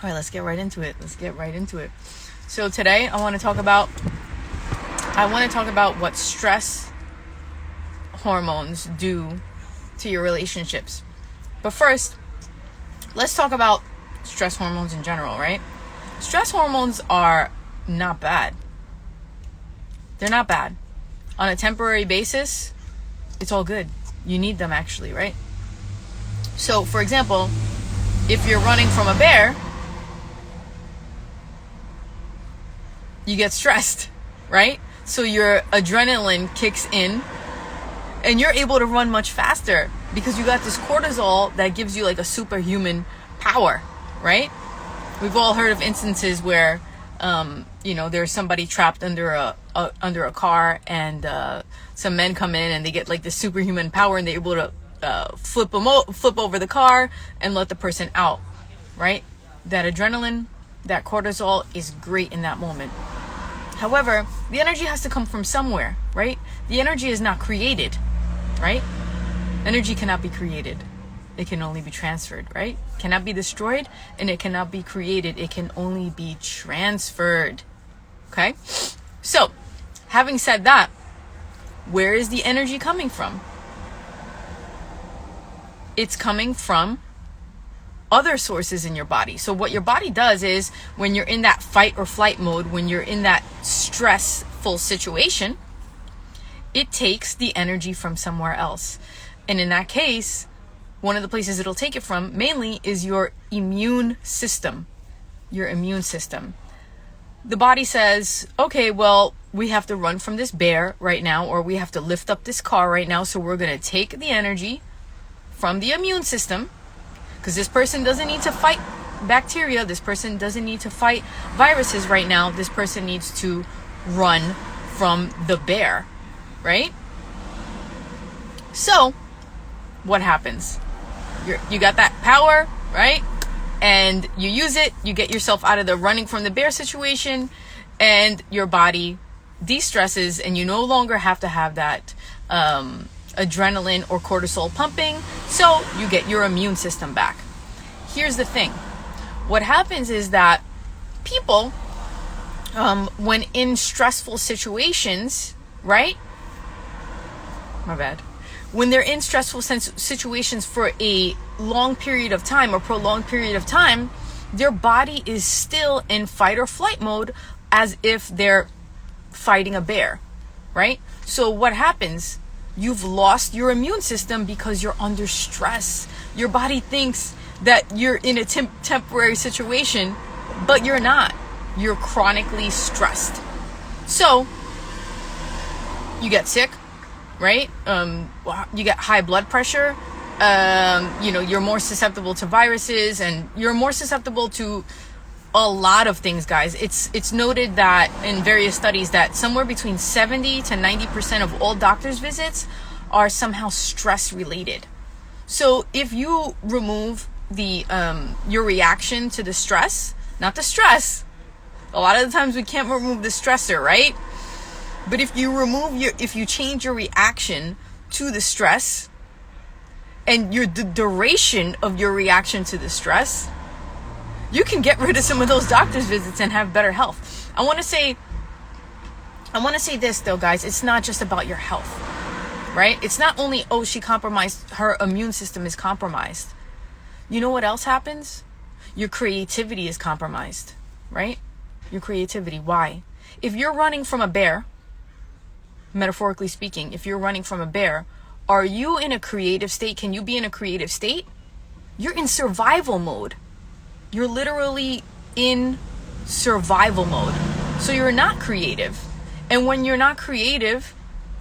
All right, let's get right into it. So today I want to talk about what stress hormones do to your relationships. But first, let's talk about stress hormones in general, right? Stress hormones are not bad. They're not bad. On a temporary basis, it's all good. You need them actually, right? So, for example, if you're running from a bear, you get stressed, right? So your adrenaline kicks in and you're able to run much faster because you got this cortisol that gives you like a superhuman power, right? We've all heard of instances where, there's somebody trapped under a car and some men come in and they get like this superhuman power and they're able to flip over the car and let the person out, right? That adrenaline, that cortisol is great in that moment. However, the energy has to come from somewhere, right? The energy is not created, right? Energy cannot be created. It can only be transferred, right? Cannot be destroyed and it cannot be created. It can only be transferred. Okay? So, having said that, where is the energy coming from? It's coming from other sources in your body. So what your body does is when you're in that fight or flight mode, when you're in that stressful situation, it takes the energy from somewhere else. And in that case, one of the places it'll take it from mainly is your immune system. Your immune system. The body says, okay, well, we have to run from this bear right now, or we have to lift up this car right now. So we're going to take the energy from the immune system, because this person doesn't need to fight bacteria. This person doesn't need to fight viruses right now. This person needs to run from the bear, right? So what happens? You got that power, right? And you use it. You get yourself out of the running from the bear situation, and your body de-stresses, and you no longer have to have that adrenaline or cortisol pumping, so you get your immune system back. Here's the thing. What happens is that people, when in stressful situations, right? My bad. When they're in stressful situations for a long period of time or prolonged period of time, their body is still in fight or flight mode as if they're fighting a bear, right? So what happens? You've lost your immune system because you're under stress. Your body thinks that you're in a temporary situation, but you're not. You're chronically stressed. So you get sick, right? You get high blood pressure. You're more susceptible to viruses, and you're more susceptible to a lot of things, guys. It's noted that in various studies that somewhere between 70 to 90% of all doctor's visits are somehow stress related. So if you remove your reaction to the stress, not the stress, a lot of the times we can't remove the stressor, right? But if you change your reaction to the stress and the duration of your reaction to the stress, you can get rid of some of those doctor's visits and have better health. I want to say this though, guys. It's not just about your health, right? It's not only, her immune system is compromised. You know what else happens? Your creativity is compromised, right? Your creativity. Why? If you're running from a bear, metaphorically speaking, if you're running from a bear, are you in a creative state? Can you be in a creative state? You're in survival mode. You're literally in survival mode. So you're not creative. And when you're not creative,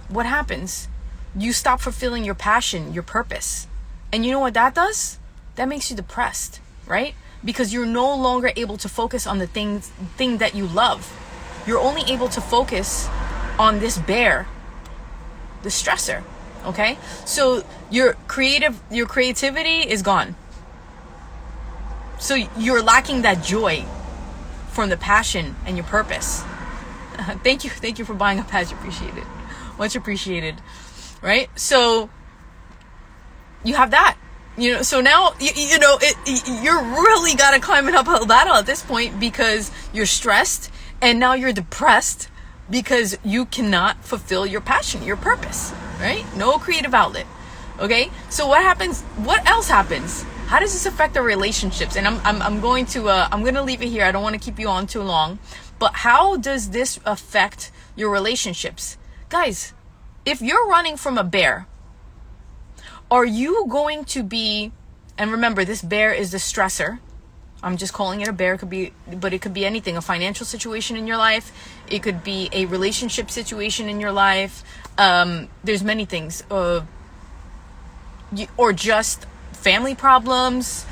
what happens? You stop fulfilling your passion, your purpose. And you know what that does? That makes you depressed, right? Because you're no longer able to focus on the thing that you love. You're only able to focus on this bear, the stressor, okay? So your creativity is gone. So you're lacking that joy from the passion and your purpose. Thank you for buying a patch. Appreciate it. Much appreciated. Right? So you have that. So now, you're really got to climb an uphill battle at this point because you're stressed and now you're depressed because you cannot fulfill your passion, your purpose, right? No creative outlet. Okay. So what happens? What else happens? How does this affect our relationships? And I'm going to leave it here. I don't want to keep you on too long, but how does this affect your relationships? Guys, if you're running from a bear, are you going to be, and remember, this bear is the stressor. I'm just calling it a bear. But it could be anything, a financial situation in your life. It could be a relationship situation in your life. There's many things, or just family problems,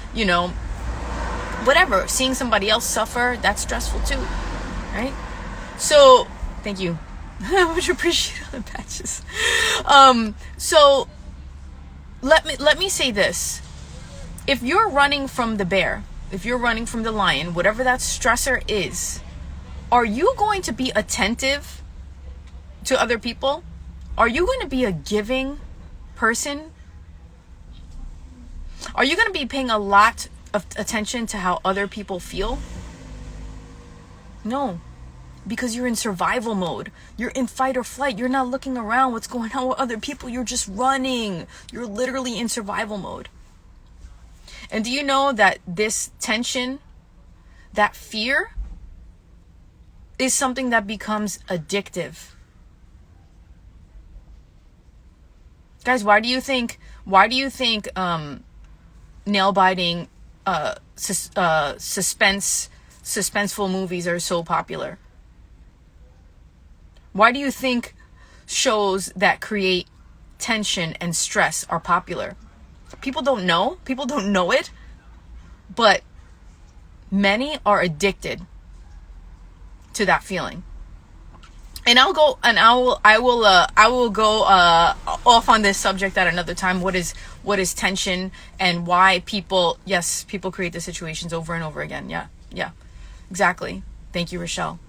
whatever. Seeing somebody else suffer, that's stressful too, right? So, thank you. I would appreciate all the patches. So, let me say this. If you're running from the bear, if you're running from the lion, whatever that stressor is, are you going to be attentive to other people? Are you going to be a giving person? Are you going to be paying a lot of attention to how other people feel? No, because you're in survival mode. You're in fight or flight. You're not looking around what's going on with other people. You're just running. You're literally in survival mode. And do you know that this tension, that fear, is something that becomes addictive? Guys, why do you think nail biting, suspenseful movies are so popular? Why do you think shows that create tension and stress are popular? People don't know it, but many are addicted to that feeling. And I will go off on this subject at another time. What is tension and why people create the situations over and over again. Yeah, exactly. Thank you, Rochelle.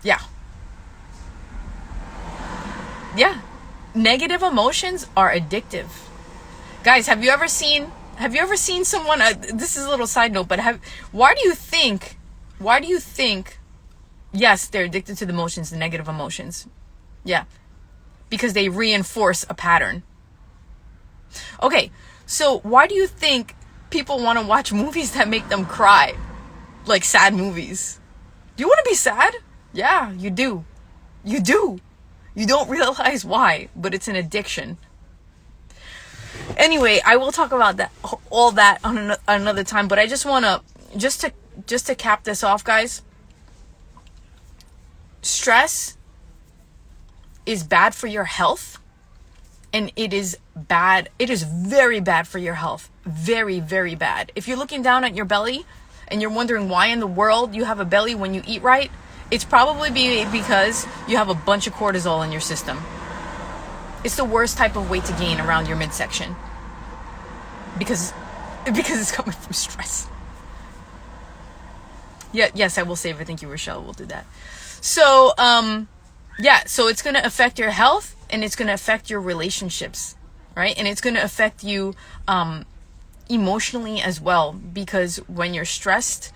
Yeah. Negative emotions are addictive. Guys, have you ever seen someone, this is a little side note, but why do you think, yes, they're addicted to the emotions, the negative emotions. Yeah. Because they reinforce a pattern. Okay. So why do you think people want to watch movies that make them cry? Like sad movies. Do you want to be sad? Yeah, you do. You do. You don't realize why, but it's an addiction. Anyway, I will talk about all that on another time, but I just want to, just to cap this off, guys. Stress is bad for your health, and it is very bad for your health. Very, very bad. If you're looking down at your belly and you're wondering why in the world you have a belly when you eat right, it's probably because you have a bunch of cortisol in your system. It's the worst type of weight to gain around your midsection. Because it's coming from stress. Yeah, yes, I will save it. Thank you, Rochelle. We'll do that. So, so it's going to affect your health and it's going to affect your relationships, right? And it's going to affect you emotionally as well, because when you're stressed,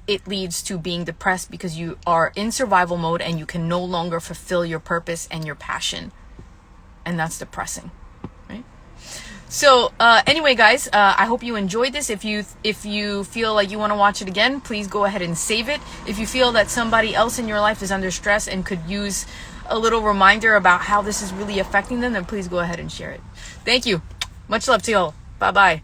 it leads to being depressed because you are in survival mode and you can no longer fulfill your purpose and your passion. And that's depressing, right? So anyway, guys, I hope you enjoyed this. If you feel like you want to watch it again, please go ahead and save it. If you feel that somebody else in your life is under stress and could use a little reminder about how this is really affecting them, then please go ahead and share it. Thank you. Much love to you all. Bye-bye.